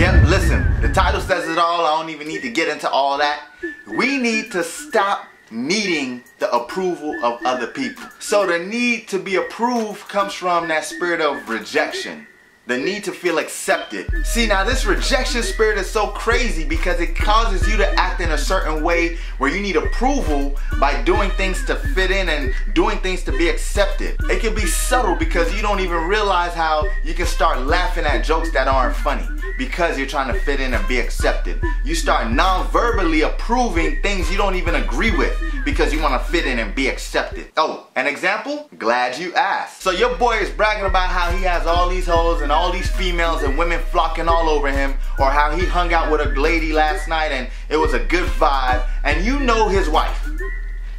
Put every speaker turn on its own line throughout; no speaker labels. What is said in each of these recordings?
Yep, listen, the title says it all. I don't even need to get into all that. We need to stop needing the approval of other people. So the need to be approved comes from that spirit of rejection. The need to feel accepted. See, now this rejection spirit is so crazy because it causes you to act in a certain way where you need approval by doing things to fit in and doing things to be accepted. It can be subtle because you don't even realize how you can start laughing at jokes that aren't funny because you're trying to fit in and be accepted. You start non-verbally approving things you don't even agree with because you want to fit in and be accepted. Oh, an example? Glad you asked. So your boy is bragging about how he has all these hoes and all these females and women flocking all over him, or how he hung out with a lady last night and it was a good vibe, and you know his wife.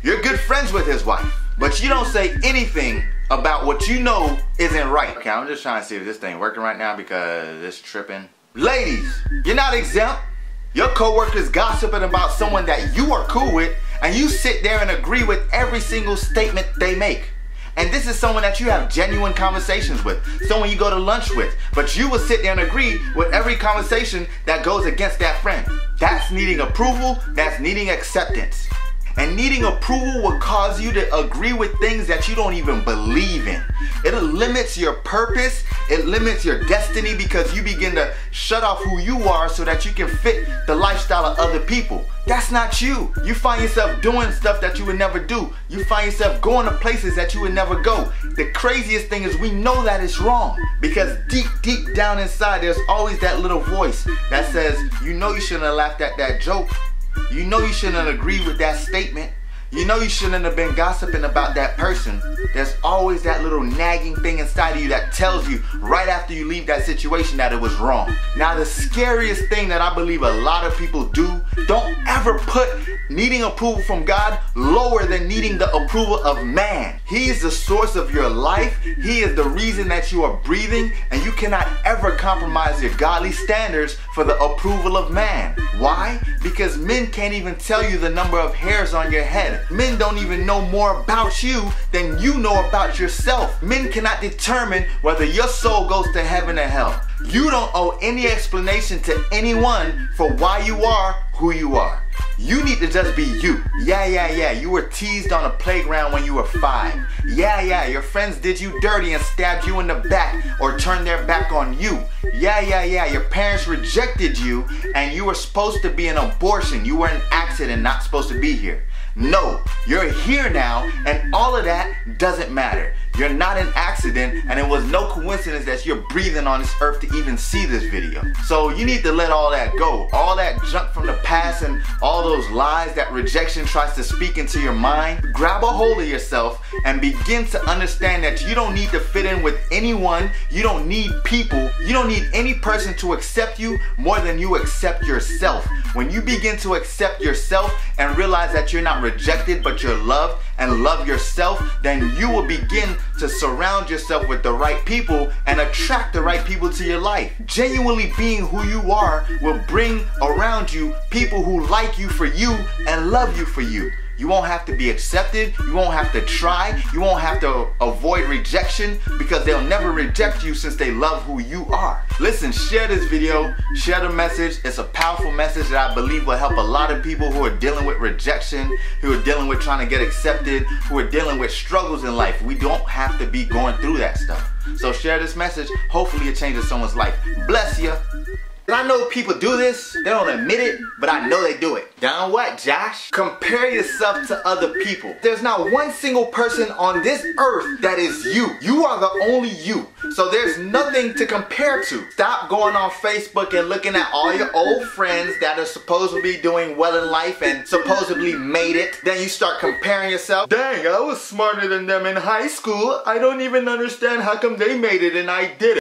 You're good friends with his wife, but you don't say anything about what you know isn't right. Okay, I'm just trying to see if this thing working right now because it's tripping. Ladies, you're not exempt. Your coworkers gossiping about someone that you are cool with, and you sit there and agree with every single statement they make. And this is someone that you have genuine conversations with, someone you go to lunch with, but you will sit there and agree with every conversation that goes against that friend. That's needing approval, that's needing acceptance. And needing approval will cause you to agree with things that you don't even believe in. It limits your purpose, it limits your destiny because you begin to shut off who you are so that you can fit the lifestyle of other people. That's not you. You find yourself doing stuff that you would never do. You find yourself going to places that you would never go. The craziest thing is we know that it's wrong because deep down inside there's always that little voice that says, you know you shouldn't have laughed at that joke. You know you shouldn't have agreed with that statement. You know you shouldn't have been gossiping about that person. There's always that little nagging thing inside of you that tells you right after you leave that situation that it was wrong. Now the scariest thing that I believe a lot of people do, don't ever put needing approval from God lower than needing the approval of man. He is the source of your life. He is the reason that you are breathing, and you cannot ever compromise your godly standards for the approval of man. Why? Because men can't even tell you the number of hairs on your head. Men don't even know more about you than you know about yourself. Men cannot determine whether your soul goes to heaven or hell. You don't owe any explanation to anyone for why you are who you are. You need to just be you. Yeah, you were teased on a playground when you were 5. Yeah, your friends did you dirty and stabbed you in the back or turned their back on you. Yeah, your parents rejected you and you were supposed to be an abortion. You were an accident, not supposed to be here. No, you're here now, and all of that doesn't matter. You're not an accident, and it was no coincidence that you're breathing on this earth to even see this video. So you need to let all that go. All that junk from the past and all those lies that rejection tries to speak into your mind. Grab a hold of yourself and begin to understand that you don't need to fit in with anyone. You don't need people. You don't need any person to accept you more than you accept yourself. When you begin to accept yourself and realize that you're not rejected but you're loved, and love yourself, then you will begin to surround yourself with the right people and attract the right people to your life. Genuinely being who you are will bring around you people who like you for you and love you for you. You won't have to be accepted, you won't have to try, you won't have to avoid rejection because they'll never reject you since they love who you are. Listen, share this video, share the message. It's a powerful message that I believe will help a lot of people who are dealing with rejection, who are dealing with trying to get accepted, who are dealing with struggles in life. We don't have to be going through that stuff. So share this message, hopefully it changes someone's life. Bless you. I know people do this, they don't admit it, but I know they do it. Done what, Josh? Compare yourself to other people. There's not one single person on this earth that is you. You are the only you. So there's nothing to compare to. Stop going on Facebook and looking at all your old friends that are supposedly doing well in life and supposedly made it. Then you start comparing yourself. Dang, I was smarter than them in high school. I don't even understand how come they made it and I didn't.